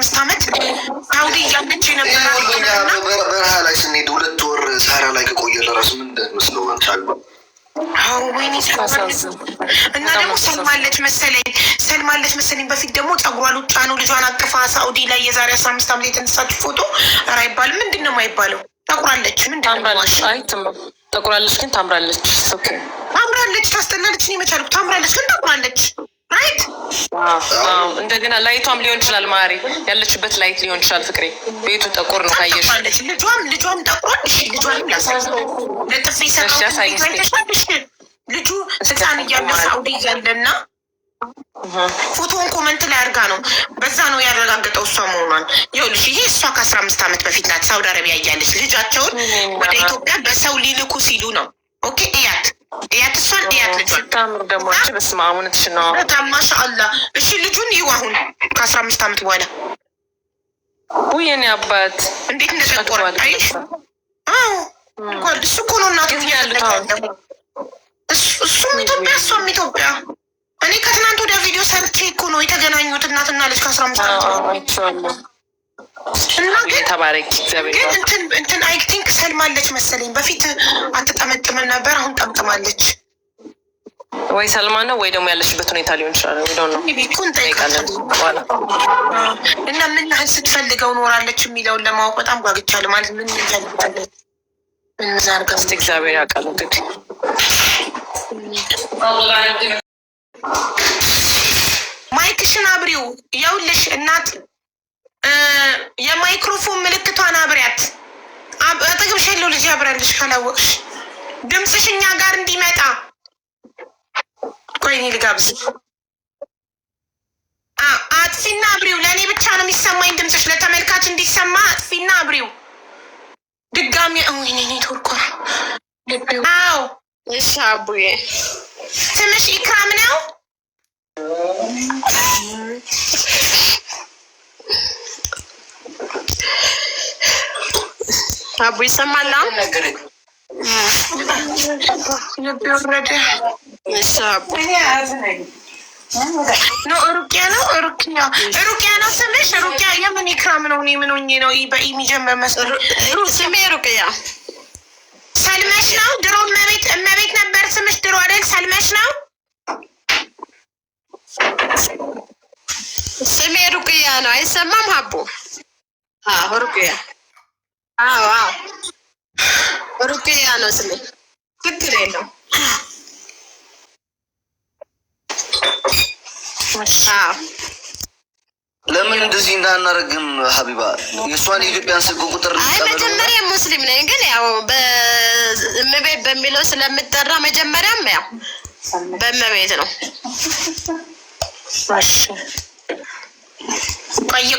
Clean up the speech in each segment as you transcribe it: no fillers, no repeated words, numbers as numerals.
15 ዓመት ሳውዲ እያለች የነበረ በረሃ ላይ ስንሄድ 2 ወር ሳራ ላይ ከቆየ ለራሱ ምን እንደመስለው አንቻሉ። ወይኔ እና ደግሞ ሰልማለች መሰለኝ በፊት ደግሞ ጸጉሯ ሉጫ ነው። ልጇን አቅፋ ሳኡዲ ላይ የዛሬ 15 ዓመት የተነሳችው ፎቶ ኧረ አይባልም። ምንድን ነው የማይባለው? ጠቁራለች። ጠቁራለች ግን ታምራለች። ታምራለች፣ ታስጠላለች። እኔ መቻልኩ ታምራለች ግን ጠቁራለች። ራይት እንደገና ላይቷም ሊሆን ይችላል። ማሪ ያለችበት ላይት ሊሆን ይችላል። ፍቅሬ ቤቱ ጠቁር ነው ታየሽ። ልጇም ጠቁሯል። ልጇንም ለጥፊ ሰራሽ ልጁ ህፃን እያለ ሳኡዲ እያለና ፎቶውን ኮመንት ላይ አድርጋ ነው በዛ ነው ያረጋገጠው እሷ መሆኗን። ይኸውልሽ ይሄ እሷ ከ15 ዓመት በፊት ናት ሳውዲ አረቢያ እያለች ልጃቸውን ወደ ኢትዮጵያ በሰው ሊልኩ ሲሉ ነው። ኦኬ እያት እሷን እያት ልጇን ታምር ደግሞ በስመ አብ እውነትሽ ነው። በጣም ማሻአላህ። እሺ ልጁን ይው አሁን ከ15 ዓመት በኋላ የኔ አባት እንዴት እንደጠቆረ አይሽ? እሱ እኮ ነው እናቱ ያሉት። እሱም ኢትዮጵያ እሷም ኢትዮጵያ። እኔ ከትናንት ወዲያ ቪዲዮ ሰርቼ እኮ ነው የተገናኙት እናትና ልጅ ከ15 ዓመት እና ግን እንትን አይ ቲንክ ሰልማለች መሰለኝ። በፊት አትጠመጥምም ነበር፣ አሁን ጠምጥማለች። ወይ ሰልማ ነው ወይ ደግሞ ያለችበት ሁኔታ ሊሆን ይችላል። እንጠይቃለን እና ምን ያህል ስትፈልገው ኖራለች የሚለውን ለማወቅ በጣም ጓግቻለሁ። ማለት ምን ፈልጋለች ምን ዛርጋ እግዚአብሔር ያውቃል። እንግዲህ ማይክሽን አብሪው። ይኸውልሽ እናት የማይክሮፎን ምልክቷን አብሪያት። አጠገብሽ ያለው ልጅ ያብራልሽ ካላወቅሽ ድምፅሽ እኛ ጋር እንዲመጣ። ቆይ እኔ ልጋብዝ። አጥፊና አብሪው። ለእኔ ብቻ ነው የሚሰማኝ ድምፅሽ፣ ለተመልካች እንዲሰማ አጥፊና አብሪው። ድጋሚ ወይኔ ኔትወርክ ነው። አዎ እሺ አቡዬ ስምሽ ኢክራም ነው? አቡ ይሰማል? ልቤ ወረደ። ሩቅያ ነው ሩቅያ ነው ስምሽ? ሩቅያ የምን ኢክራም ነው? እኔ ምን ሆኜ ነው በኢሚጀመር መስሎኝ። ስሜ ሩቅያ። ሰልመሽ ነው? ድሮ እመቤት ነበር ስምሽ ድሮ አይደል? ሰልመሽ ነው? ስሜ ሩቅያ ነው። አይሰማም ሀቡ? ሩቅያ ሩቅያ ነው ስሜ። ችግር የለውም። ለምን እንደዚህ እንዳናረግም ሀቢባ የእሷን የኢትዮጵያን ስልክ ቁጥር መጀመሪያ ሙስሊም ነኝ፣ ግን ያው በእመቤት በሚለው ስለምጠራ መጀመሪያም ያው በእመቤት ነው።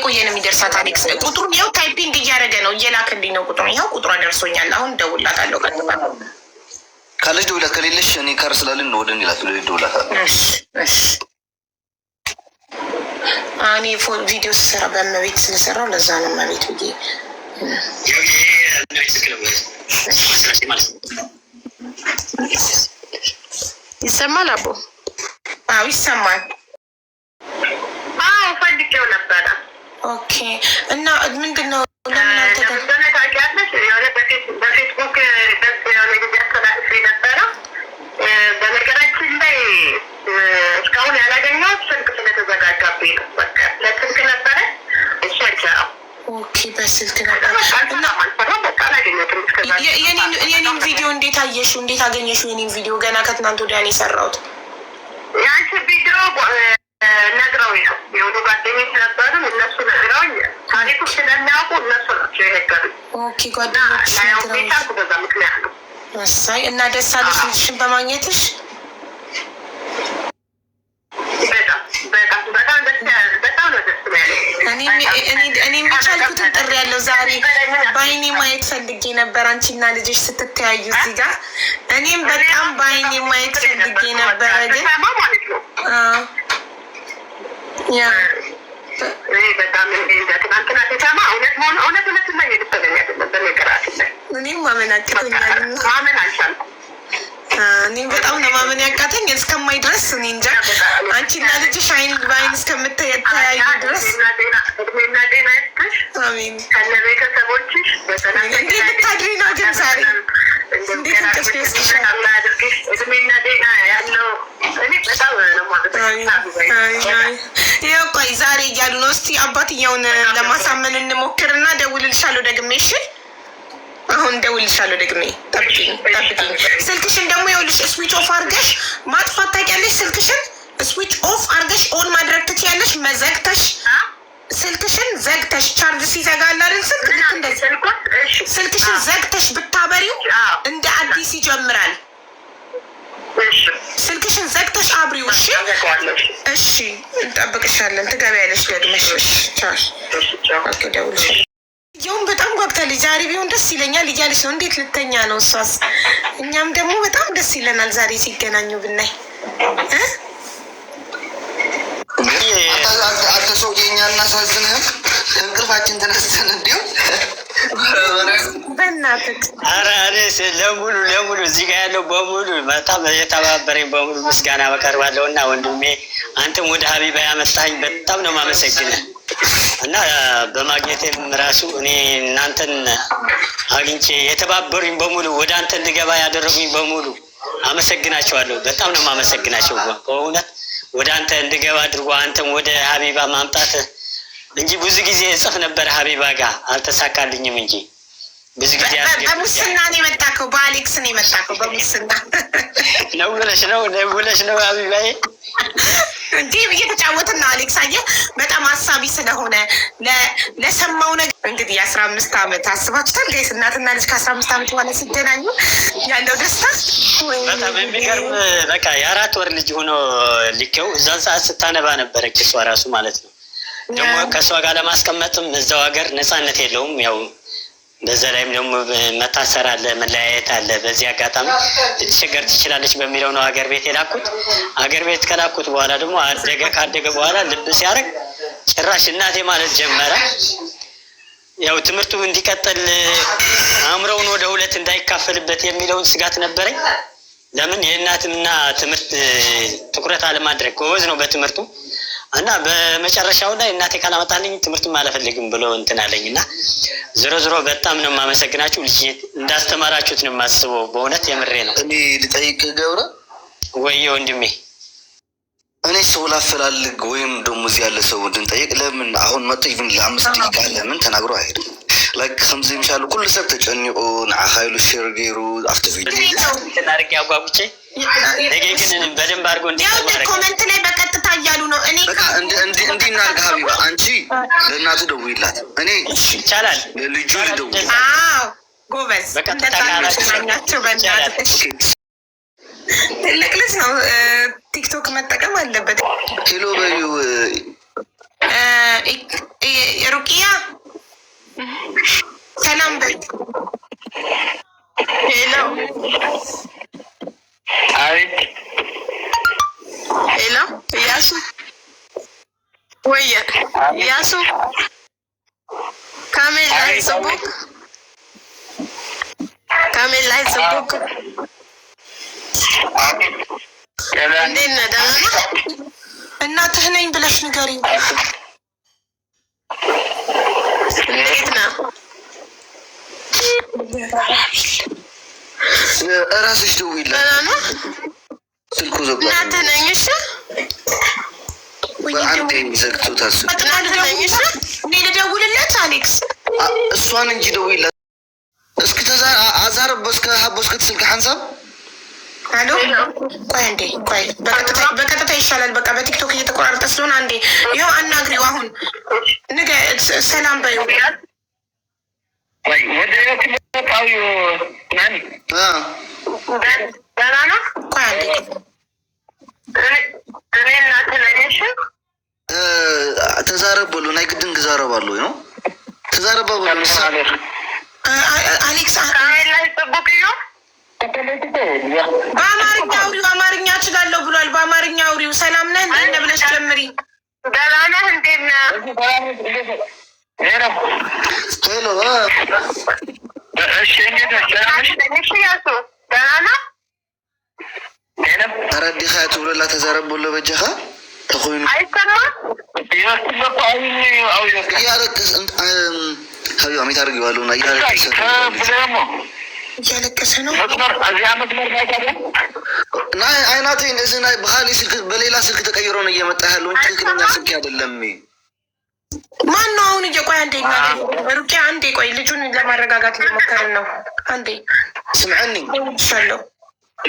ቆየ ነው የሚደርሳት። አሌክስ ቁጥሩን ይኸው ታይፒንግ እያደረገ ነው፣ እየላክልኝ ነው ቁጥሩን። ይኸው ቁጥሯ ደርሶኛል። አሁን ደውላታለሁ። ቀጥታ ካለች ደውላ፣ ከሌለሽ እኔ ካር ስላልን ነው ወደ እኔ ደውላታለሁ። እኔ ቪዲዮ ስሰራ በእመቤት ስለሰራው ለዛ ነው እመቤት ብዬ ይሰማል። አቦ አዎ ይሰማል። ፈልጌው ነበረ። ኦኬ እና ምንድን ነው ታውቂያለሽ? የሆነ በፌስቡክ የሆነ ጊዜ አስተላልፌ ነበረ። በነገራችን ላይ እስካሁን ያላገኘሁት ስልክ ስለተዘጋጋብኝ ነው። በቃ ለስልክ ነበረ እሱ አይሰራም። ኦኬ በስልክ ነበር እና የኔን ቪዲዮ እንዴት አየሽው? እንዴት አገኘሽው? የኔን ቪዲዮ ገና ከትናንት ወዲያ ነው የሰራሁት። የአንቺ ቪዲዮ ነግረውኝ ነው የሆኑ ጓደኞች ነበሩ። እነሱ ነግረውኝ ታሪኩ ስለሚያውቁ እነሱ ናቸው የነገሩኝ። ኦኬ ጓደኞች ቤታልኩ በዛ ምክንያት ነው። እሰይ እና ደስ አለሽ ልጅሽን በማግኘትሽ? በጣም ነው ደስ ያለኝ። እኔ የሚቻልኩትን ጥሪ ያለው ዛሬ በአይኔ ማየት ፈልጌ ነበር አንቺና ልጅሽ ስትተያዩ እዚህ ጋር። እኔም በጣም በአይኔ ማየት ፈልጌ ነበረ ግን በጣም ትናንትና ሲሰማ እውነት መሆኑ እውነት ላይ የደሰለኝ አይደለም። በነገራችን ላይ እኔም ማመን አቅቶኛል። ማመን አልቻልኩም። እኔም በጣም ነው ማመን ያቃተኝ እስከማይ ድረስ። እኔ እንጃ አንቺና ልጅሽ አይን በአይን እስከምትተያዩ ድረስ እድሜና ጤና አሜን። ከነ ቤተሰቦችሽ በሰላም እንዴት ልታድሪ ነው ግን ዛሬ? እንዴት እንቅስቅስሽ? እድሜና ጤና ያለው እኔ በጣም ነው ማለት ነው። ይኸው ቆይ ዛሬ እያሉ ነው። እስቲ አባትየውን ለማሳመን እንሞክርና ደውልልሻለሁ ደግሜ። እሺ አሁን ደውልልሻለሁ ደግሜ። ጠብቂኝ። ስልክሽን ደግሞ ይኸውልሽ ስዊች ኦፍ አድርገሽ ማጥፋት ታውቂያለሽ። ስልክሽን ስዊች ኦፍ አድርገሽ ኦን ማድረግ ትችያለሽ። መዘግተሽ ስልክሽን ዘግተሽ ቻርጅ ሲዘጋል አይደል ስልክ ልክ እንደዚህ ስልክሽን ዘግተሽ ብታበሪው እንደ አዲስ ይጀምራል። ስልክሽን ዘግተሽ አብሪው። እሺ እሺ፣ እንጠብቅሻለን። ትገቢያለሽ ደግመሽ። እሺ ቻው። ኦኬ ደውልሽ። ይሁን በጣም ጓግታለች። ዛሬ ቢሆን ደስ ይለኛል እያለች ነው። እንዴት ልተኛ ነው እሷስ? እኛም ደግሞ በጣም ደስ ይለናል ዛሬ ሲገናኙ ብናይ። አንተ ሰውዬ እኛ እናሳዝንህም እንቅልፋችን ተነስተን እንዲሁ በእናትህ። ኧረ እኔስ ለሙሉ እዚህ ጋር ያለው በሙሉ በጣም የተባበረኝ በሙሉ ምስጋና በቀርባለሁ እና ወንድሜ አንተም ወደ ሀቢባ ያመጣኝ በጣም ነው የማመሰግንህ እና በማግኘቴም ራሱ እኔ እናንተን አግኝቼ የተባበሩኝ በሙሉ ወደ አንተ እንድገባ ያደረጉኝ በሙሉ አመሰግናቸዋለሁ። በጣም ነው የማመሰግናቸው በእውነት ወደ አንተ እንድገባ አድርጎ አንተም ወደ ሀቢባ ማምጣት እንጂ ብዙ ጊዜ እጽፍ ነበር ሀቢባ ጋር አልተሳካልኝም እንጂ ብዙ ጊዜ በሙስና ነው የመጣከው፣ በአሌክስ ነው የመጣከው። በሙስና ነው ብለሽ ነው ሀቢባዬ እንዲህ እየተጫወትን ነው። አሌክስ አየህ በጣም ሀሳቢ ስለሆነ ለሰማው ነገር እንግዲህ 15 ዓመት አስባችሁታል ጋይስ? እናትና ልጅ ከ15 ዓመት በኋላ ሲገናኙ ያለው ደስታ በጣም የሚገርም በቃ የ4 ወር ልጅ ሆኖ ልኬው እዛን ሰዓት ስታነባ ነበረች እሷ ራሱ ማለት ነው። ደግሞ ከእሷ ጋር ለማስቀመጥም እዛው ሀገር ነፃነት የለውም። ያው በዛ ላይም ደግሞ መታሰር አለ፣ መለያየት አለ። በዚህ አጋጣሚ ልትቸገር ትችላለች በሚለው ነው ሀገር ቤት የላኩት። ሀገር ቤት ከላኩት በኋላ ደግሞ ካደገ በኋላ ልብ ሲያደርግ ጭራሽ እናቴ ማለት ጀመረ። ያው ትምህርቱ እንዲቀጥል አእምሮውን ወደ 2 እንዳይካፈልበት የሚለውን ስጋት ነበረኝ። ለምን የእናትና ትምህርት ትኩረት አለማድረግ፣ ጎበዝ ነው በትምህርቱ እና በመጨረሻው ላይ እናቴ ካላመጣልኝ ትምህርትም አልፈልግም ብሎ እንትን አለኝ እና ዞሮ በጣም ነው የማመሰግናችሁ። ልጅ እንዳስተማራችሁት ነው የማስበው። በእውነት የምሬ ነው። እኔ ልጠይቅ ገብረ ወየ ወንድሜ፣ እኔ ሰው ላፈላልግ ወይም ደግሞ እዚህ ያለ ሰው እንድንጠይቅ ለምን አሁን መጥቶ ይብን ለ5 ደቂቃ ለምን ተናግሮ አይሄድም? ላይክ ከምዚ ምሻሉ ኩሉ ሰብ ተጨኒቁ ንዓኻይሉ ሼር ገይሩ አፍተ ቪዲዮ ተናርቅ ያጓጉቼ ነገ ግን በደንብ አድርጎ እንዲማረግ ኮሜንት ላይ በቀጥታ እያሉ ነው። እኔ እንዲህ እናድርግ ሀቢባ፣ አንቺ ለእናቱ ደውይላት፣ እኔ ይቻላል ልጁ ልደውል። አዎ ጎበዝ፣ በቀጥታ ናቸው። በእናትህ ትልቅ ልጅ ነው፣ ቲክቶክ መጠቀም አለበት። ኪሎ በዩ ሩቅያ ሰላም በይ። ሄሎ አቤት። ሄሎ እያሱ ወየ እያሱ ካሜል ላይ ጽቡቅ እንዴት ነህ? ደህና ነህ? እናትህ ነኝ ብለሽ ንገሪኝ። እንዴት ነህ? እራስሽ ደውይላት። ደህና ነህ? ስልኩ ዘጋ። እናትህ ነኝ። እሺ በአንዴ ዘግቶታል። እናትህ ነኝ። እሺ እኔ ልደውልለት አሌክስ? እሷን እንጂ ደውይላት እስኪ አዛረበስከ ሀቦስከ ስልክ ሐንሳብ አሎ ቆይ አንዴ ቆይ፣ በቀጥታ ይሻላል። በቃ በቲክቶክ እየተቆራረጠ ስለሆነ አንዴ ይኸው አናግሪው። አሁን ንገ ሰላም በይው። ደህና ነው። ቆይ አንዴ እኔ እናትህ ነኝ። እሺ ተዛረበሉ ናይ ግድን ክዛረባሉ ነው ተዛረባሉ አሌክስ ላይ ጽቡቅ እዩ። በአማርኛ አውሪው። አማርኛ እችላለሁ ብሏል። በአማርኛ አውሪው። ሰላም ነህ? እንዴት ነህ ብለሽ ጀምሪ። ደህና ነህ? እንዴት ነህ? ሄሎ እሺ ያሱ ደህና ነህ? አረዲኻ ትብለላ ተዛረበሉ በጀኻ ተኮይኑ እያለቀስ ሀቢባ ሜት አድርጌዋለሁ እና እያለቀሰ ነው። አይናቴ እንደዚህ በካሊ ስልክ በሌላ ስልክ ተቀይሮ ነው እየመጣ ያለው እንጂ ትክክለኛ ስልክ አይደለም። ማን ነው አሁን? እየቆይ አንዴ ሩቂያ፣ አንዴ ቆይ፣ ልጁን ለማረጋጋት እየሞከርን ነው። አንዴ ስምዐኒ ሻለው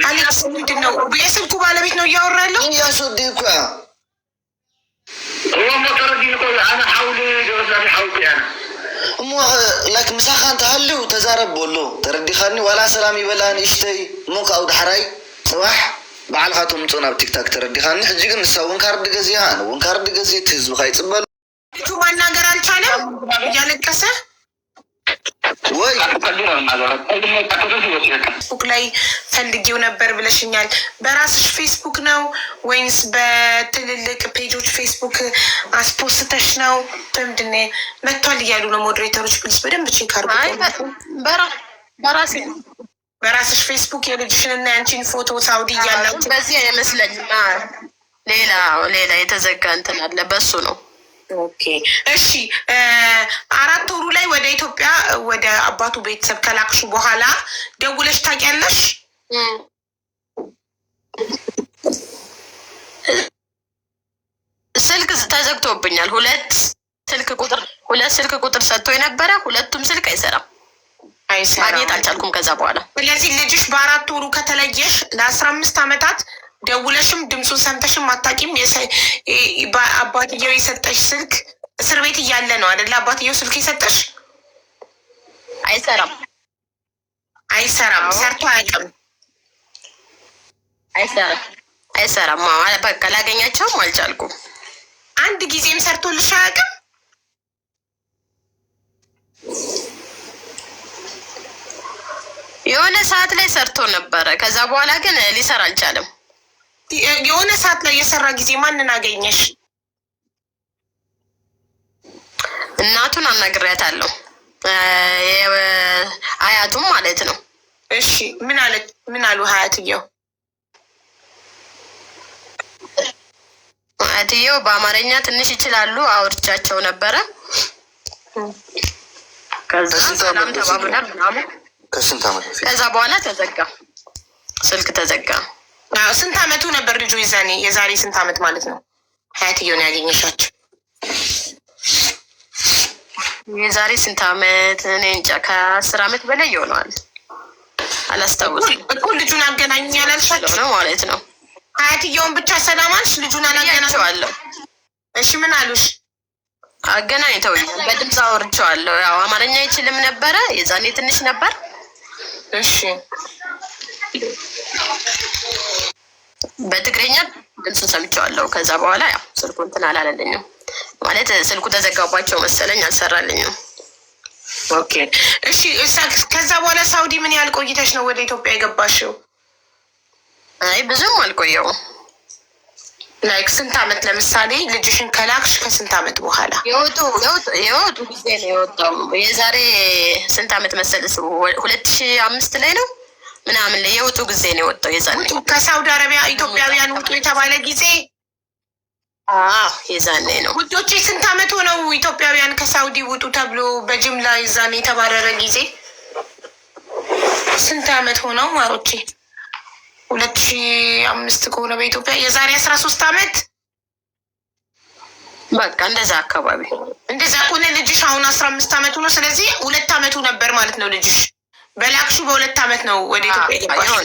አሌክስ፣ ምንድን ነው የስልኩ ባለቤት ነው እያወራለሁ። እያስወዲ እኳ እሞ ላክ ምሳኻ እንተሃልው ተዛረበሎ ተረዲኻኒ ዋላ ሰላም ይበላን እሽተይ እሞ ካብኡ ዳሕራይ ፅባሕ በዓልካ ተምፆ ናብ ቲክታክ ተረዲኻኒ። ሕጂ ግን ንሳ እውን ካርዲ ገዚኣ ኣነ እውን ካርዲ ገዚት ህዝቢ ካይፅበሉ ልጁ ማናገር አልቻለም እያለቀሰ ወይ ፌስቡክ ላይ ፈልጌው ነበር ብለሽኛል። በራስሽ ፌስቡክ ነው ወይንስ በትልልቅ ፔጆች ፌስቡክ አስፖስተሽ ነው? በምንድን ነው መጥቷል እያሉ ነው ሞዴሬተሮች። ፕሊስ በደንብ ቼክ አድርጉ። በራሴ በራስሽ ፌስቡክ የልጅሽን እና ያንቺን ፎቶ ሳውዲ እያላችሁ በዚህ አይመስለኝም። ሌላ የተዘጋ እንትን አለ፣ በሱ ነው። ኦኬ እሺ። 4 ወሩ ላይ ወደ ኢትዮጵያ ወደ አባቱ ቤተሰብ ከላክሹ በኋላ ደውለሽ ታውቂያለሽ? ስልክ ተዘግቶብኛል። ሁለት ስልክ ቁጥር ሰጥቶ የነበረ ሁለቱም ስልክ አይሰራም፣ ማግኘት አልቻልኩም ከዛ በኋላ። ስለዚህ ልጅሽ በ4 ወሩ ከተለየሽ ለ15 ዓመታት ደውለሽም ድምፁን ሰምተሽም አታውቂም። አባትየው የሰጠሽ ስልክ እስር ቤት እያለ ነው አይደለ? አባትየው ስልክ የሰጠሽ አይሰራም። ሰርቶ አያውቅም። አይሰራም። በቃ ላገኛቸውም አልቻልኩም። አንድ ጊዜም ሰርቶልሽ አያውቅም? የሆነ ሰዓት ላይ ሰርቶ ነበረ። ከዛ በኋላ ግን ሊሰራ አልቻለም። የሆነ ሰዓት ላይ የሰራ ጊዜ ማንን አገኘሽ? እናቱን አናግሬያታለሁ፣ አያቱም ማለት ነው። እሺ ምን አሉ አያትየው? አያትየው በአማርኛ ትንሽ ይችላሉ። አውርቻቸው ነበረ። ከዛ ሰላም ተባብሏል ምናምን። ከዛ በኋላ ተዘጋ፣ ስልክ ተዘጋ። ስንት አመቱ ነበር ልጁ ይዛኔ? የዛሬ ስንት አመት ማለት ነው አያትየውን ያገኘሻቸው? የዛሬ ስንት አመት? እኔ እንጃ፣ ከ10 አመት በላይ ይሆነዋል። አላስታውስም እኮ። ልጁን አገናኝ ያላልሻቸው ነው ማለት ነው። አያትየውን ብቻ ሰላም አልሽ? ልጁን አላገናኘዋለሁ። እሺ ምን አሉሽ? አገናኝተውኛል። በድምፅ አወርቼዋለሁ። ያው አማርኛ አይችልም ነበረ የዛኔ ትንሽ ነበር። እሺ በትግረኛ ድምፁን ሰምቼዋለሁ። ከዛ በኋላ ያው ስልኩ እንትን አላለልኝም ማለት ስልኩ ተዘጋባቸው መሰለኝ፣ አልሰራልኝም። ኦኬ እሺ። ከዛ በኋላ ሳውዲ ምን ያህል ቆይተሽ ነው ወደ ኢትዮጵያ የገባሽው? አይ ብዙም አልቆየውም። ላይክ ስንት አመት? ለምሳሌ ልጅሽን ከላክሽ ከስንት አመት በኋላ? የወጡ ጊዜ ነው የወጣው። የዛሬ ስንት አመት መሰለሽ? 2005 ላይ ነው ምናምን ላይ የወጡ ጊዜ ነው የወጣው። የዛኔ ከሳውዲ አረቢያ ኢትዮጵያውያን ውጡ የተባለ ጊዜ የዛኔ ነው። ውዶቼ ስንት አመት ሆነው ኢትዮጵያውያን ከሳውዲ ውጡ ተብሎ በጅምላ የዛኔ የተባረረ ጊዜ ስንት አመት ሆነው ማሮቼ? 2005 ከሆነ በኢትዮጵያ የዛሬ 13 አመት በቃ እንደዛ አካባቢ። እንደዛ ከሆነ ልጅሽ አሁን 15 አመቱ ነው። ስለዚህ 2 አመቱ ነበር ማለት ነው ልጅሽ በላክሹ በ2 አመት ነው ወደ ኢትዮጵያ የገባሽው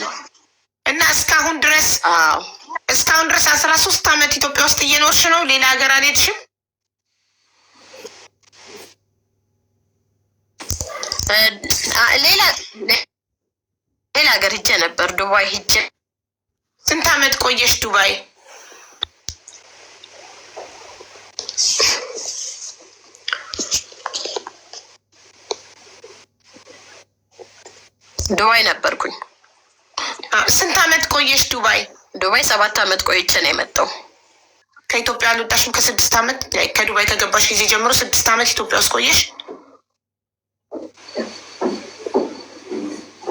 እና እስካሁን ድረስ 13 አመት ኢትዮጵያ ውስጥ እየኖርሽ ነው። ሌላ ሀገር አልሄድሽም? ሌላ ሀገር ሂጄ ነበር፣ ዱባይ ሂጄ። ስንት አመት ቆየሽ ዱባይ? ዱባይ ነበርኩኝ። ስንት አመት ቆየሽ ዱባይ? ዱባይ 7 አመት ቆይቼ ነው የመጣው። ከኢትዮጵያ አልወጣሽም? ከ6 አመት ከዱባይ ከገባሽ ጊዜ ጀምሮ 6 አመት ኢትዮጵያ ውስጥ ቆየሽ?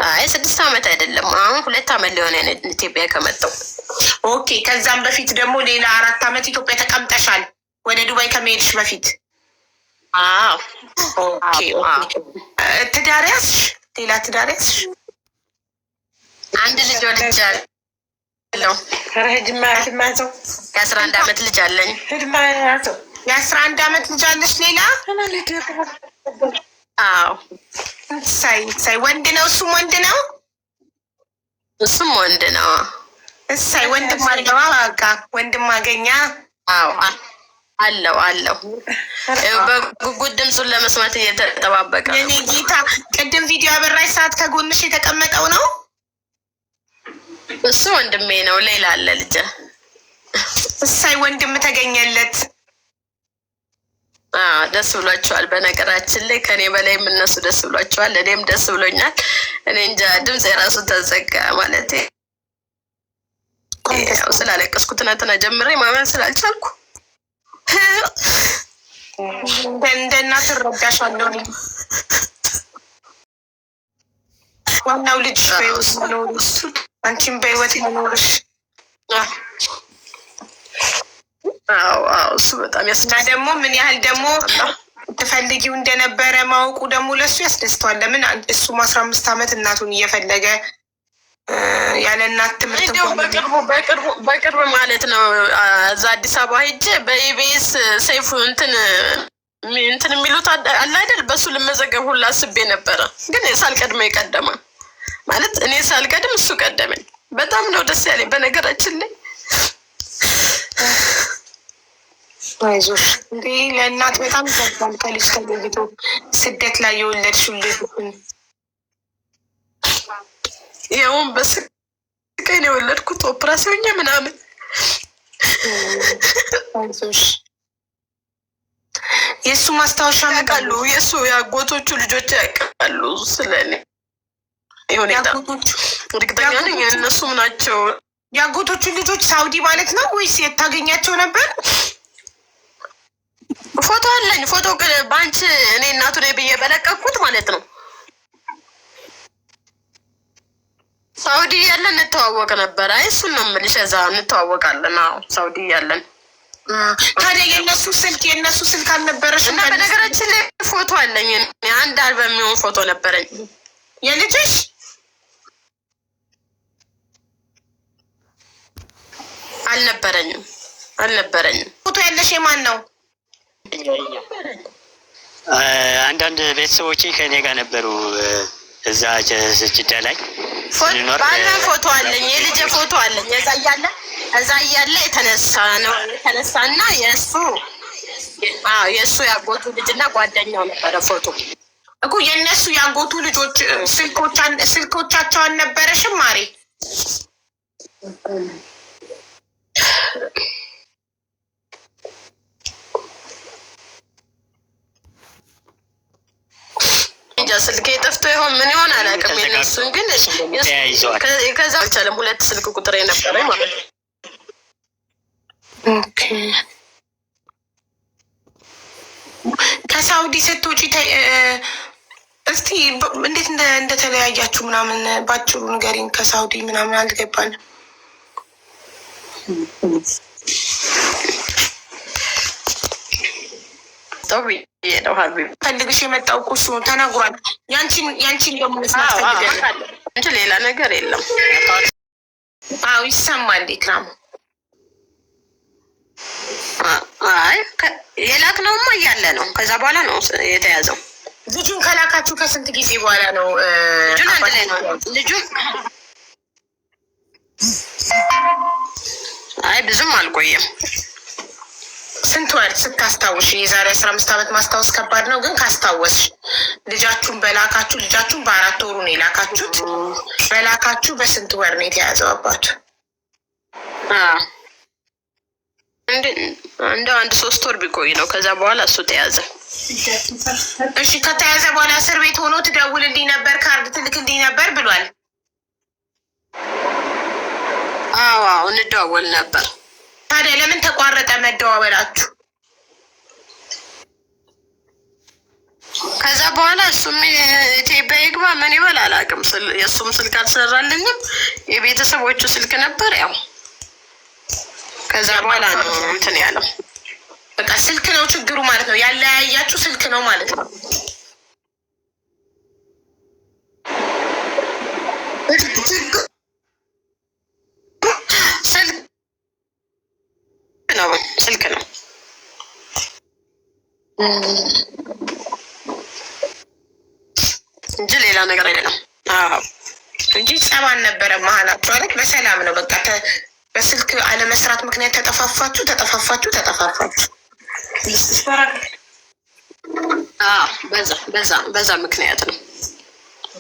አይ 6 ዓመት አይደለም፣ አሁን 2 ዓመት ሊሆን ኢትዮጵያ ከመጣሁ። ኦኬ። ከዛም በፊት ደግሞ ሌላ 4 ዓመት ኢትዮጵያ ተቀምጠሻል ወደ ዱባይ ከመሄድሽ በፊት? አዎ። ኦኬ። ትዳር ያዝሽ? ሌላ ትዳር ያዝሽ? አንድ ልጅ ወልጃለሁ። የ11 ዓመት ልጅ አለኝ። የ11 ዓመት ልጅ አለሽ? ሌላ? አዎ። እሳይ ወንድ ነው? እሱም ወንድ ነው? እሱም ወንድ ነው። እሳይ ወንድም አለዋ። በቃ ወንድም አገኛ። አዎ አለው። በጉጉት ድምፁን ለመስማት እየተጠባበቀ ነው። የኔ ጌታ ቅድም ቪዲዮ አበራሽ ሰዓት ከጎንሽ የተቀመጠው ነው? እሱ ወንድሜ ነው። ሌላ አለ ልጅ። እሳይ ወንድም ተገኘለት። ደስ ብሏቸዋል። በነገራችን ላይ ከኔ በላይም እነሱ ደስ ብሏቸዋል። እኔም ደስ ብሎኛል። እኔ እንጃ ድምፅ የራሱ ተዘጋ ማለት ያው ስላለቀስኩ ትናንትና ጀምሬ ማመን ስላልቻልኩ እንደ እናት እረዳሻለሁ። ዋናው ልጅ በህይወት መኖሩ፣ አንቺም በህይወት መኖርሽ። እሱ በጣም እና ደግሞ ምን ያህል ደግሞ ትፈልጊው እንደነበረ ማወቁ ደግሞ ለእሱ ያስደስተዋል። ለምን እሱም 15 ዓመት እናቱን እየፈለገ ያለ እናት ትምህርት በቅርብ ማለት ነው። እዛ አዲስ አበባ ሄጄ በኢቢኤስ ሰይፉ እንትን የሚሉት አለ አይደል? በሱ ልመዘገብ ሁላ አስቤ ነበረ፣ ግን ሳልቀድመው የቀደመ ማለት እኔ ሳልቀድም እሱ ቀደመኝ። በጣም ነው ደስ ያለኝ በነገራችን ላይ። አይዞሽ እንዴ ለእናት በጣም ይገባል። ከልጅ ተለይቶ ስደት ላይ የወለድሽው ልጅ ይኸውም በስቃይ ነው የወለድኩት፣ ኦፕራሲዮን ምናምን። አይዞሽ የእሱ ማስታወሻ ያውቃሉ፣ የእሱ የአጎቶቹ ልጆች ያውቃሉ ስለኔ። ሁኔታ እርግጠኛ ነኝ እነሱም ናቸው። የአጎቶቹ ልጆች ሳውዲ ማለት ነው ወይስ የታገኛቸው ነበር? ፎቶ አለኝ። ፎቶ ግን በአንቺ እኔ እናቱ ነኝ ብዬ በለቀኩት ማለት ነው። ሳውዲ ያለን እንተዋወቅ ነበር። አይ እሱን ነው የምልሽ። እዛ እንተዋወቃለን። አዎ ሳውዲ ያለን። ታዲያ የእነሱ ስልክ አልነበረሽ? እና በነገራችን ላይ ፎቶ አለኝ። አንድ አልበም የሚሆን ፎቶ ነበረኝ። የልጅሽ? አልነበረኝም። ፎቶ ያለሽ የማን ነው? አንዳንድ ቤተሰቦቼ ከእኔ ጋር ነበሩ እዛ ጅዳ ላይ ባለን ፎቶ አለኝ። የልጅ ፎቶ አለኝ። እዛ እያለ የተነሳና የእሱ ያጎቱ ልጅና ጓደኛው ነበረ ፎቶ እኮ። የእነሱ ያጎቱ ልጆች ስልኮቻቸው አልነበረሽም ማሬ? ስልኬ ጠፍቶ ይሆን ምን ይሆን አላውቅም። የነሱን ግን ከዛ አልቻለም። 2 ስልክ ቁጥር የነበረ ማለት ነው። ከሳውዲ ስትወጪ እስቲ እንዴት እንደተለያያችሁ ምናምን ባጭሩ ንገሪኝ። ከሳውዲ ምናምን አልገባንም። ፈልግሽ የመጣው ቁሱ ተናግሯል። ያንቺን ደግሞ መስማት ፈልገን እንጂ ሌላ ነገር የለም። አዎ ይሰማል። ኢክራም አይ የላክነውማ እያለ ነው። ከዛ በኋላ ነው የተያዘው። ልጁን ከላካችሁ ከስንት ጊዜ በኋላ ነው? ልጁን አንድ ላይ ነው ልጁ። አይ ብዙም አልቆየም። ስንት ወር ስታስታውሽ? የዛሬ 15 ዓመት ማስታወስ ከባድ ነው፣ ግን ካስታወስሽ ልጃችሁን በላካችሁ ልጃችሁን በ4 ወሩ ነው የላካችሁት። በላካችሁ በስንት ወር ነው የተያዘው አባቱ? እንደ 1-3 ወር ቢቆይ ነው። ከዛ በኋላ እሱ ተያዘ። እሺ ከተያዘ በኋላ እስር ቤት ሆኖ ትደውልልኝ ነበር፣ ካርድ ትልክልኝ ነበር ብሏል። አዎ እንደዋወል ነበር። ታዲያ ለምን ተቋረጠ መደዋወላችሁ? ከዛ በኋላ እሱም ኢትዮጵያ ይግባ ምን ይበል አላውቅም። የእሱም ስልክ አልሰራልኝም፣ የቤተሰቦቹ ስልክ ነበር። ያው ከዛ በኋላ ነው እንትን ያለው። በቃ ስልክ ነው ችግሩ ማለት ነው። ያለያያችሁ ስልክ ነው ማለት ነው። ስልክ ነው እንጂ ሌላ ነገር አይደለም። እንጂ ጸብ አልነበረም መሀላችሁ አይደል? በሰላም ነው በቃ። በስልክ አለመስራት ምክንያት ተጠፋፋችሁ። በዛ ምክንያት ነው።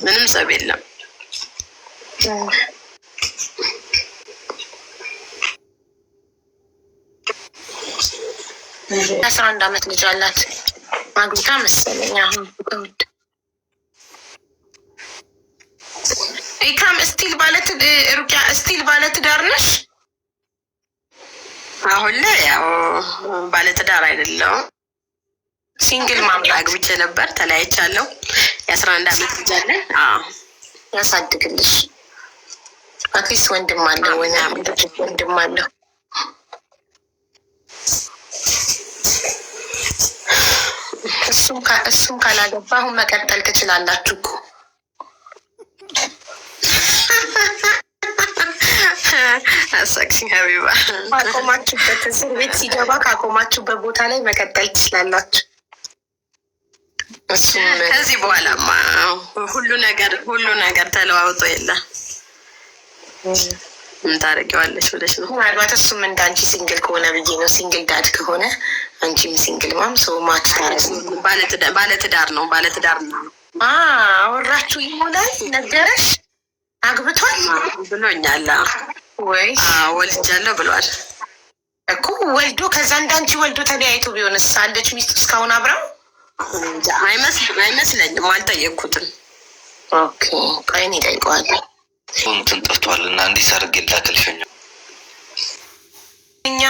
ምንም ጸብ የለም። 11 ዓመት ልጅ አላት። ማግብታ መሰለኝ አሁን ኢክራም ስቲል ባለትዳር ነሽ? አሁን ላይ ያው ባለትዳር አይደለሁም። ሲንግል ማም አግብቼ ነበር፣ ተለያይቻለሁ። የ11 ዓመት ልጅ አለን። ያሳድግልሽ። አትሊስት ወንድም አለው ወንድም አለው። እሱም ካላገባ አሁን መቀጠል ትችላላችሁ እኮ። አሳክሽኝ ሀቢባ። ካቆማችሁበት እስር ቤት ሲገባ ካቆማችሁበት ቦታ ላይ መቀጠል ትችላላችሁ። ከዚህ በኋላማ ሁሉ ነገር ተለዋውጦ የለ ምን ታደርጊዋለሽ ብለሽ ነው። ምናልባት እሱም እንደ አንቺ ሲንግል ከሆነ ብዬ ነው። ሲንግል ዳድ ከሆነ አንቺም ሲንግል ማም ሰው ማች ባለትዳር ነው። አወራችሁ ይሞላል። ነገረሽ? አግብቷል ብሎኛል። ወይ ወልጃለሁ ብሏል እኮ። ወልዶ ከዛ እንዳንቺ ወልዶ ተለያይቶ ቢሆንስ? አለች ሚስቱ እስካሁን አብረው? አይመስለኝም። አልጠየቅኩትም። ኦኬ ቆይን ይጠይቀዋል። እንትን ጠፍቷል እና እንዲህ አድርጌ ላክልሽኝ። እኛ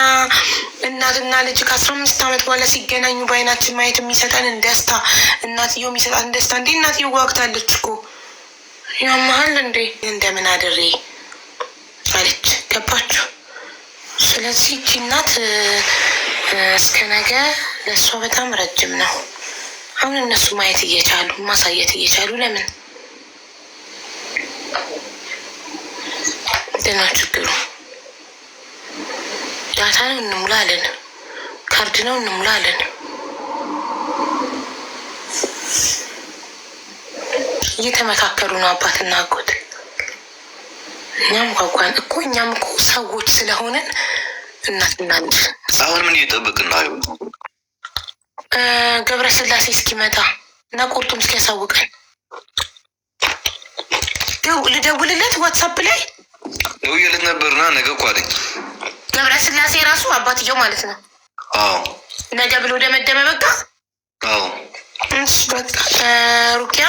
እናትና ልጅ ከ15 ዓመት በኋላ ሲገናኙ በአይናችን ማየት የሚሰጠንን ደስታ፣ እናትየው የሚሰጣትን ደስታ እንዴ! እናትየው ዋግታለች እኮ ያመሃል እንዴ! እንደምን አድሬ አለች። ገባችሁ? ስለዚህ እቺ እናት እስከ ነገ ለእሷ በጣም ረጅም ነው። አሁን እነሱ ማየት እየቻሉ ማሳየት እየቻሉ ለምን ደና ችግሩ? ዳታ ነው እንሙላለን፣ ካርድ ነው እንሙላለን። እየተመካከሉ ነው አባትና አጎት። እኛም ጓጓን እኮ እኛም እኮ ሰዎች ስለሆነን እናትና ልጅ። አሁን ምን እየጠበቅን ነው? ገብረስላሴ እስኪመጣ እና ቁርጡም እስኪያሳውቀን ልደውልለት ዋትሳፕ ላይ ደውዬለት ነበርና ነገ እኮ አለኝ። ገብረስላሴ ራሱ አባትየው ማለት ነው። ነገ ብሎ ደመደመ። በቃ አዎ እሺ በቃ ሩቅያ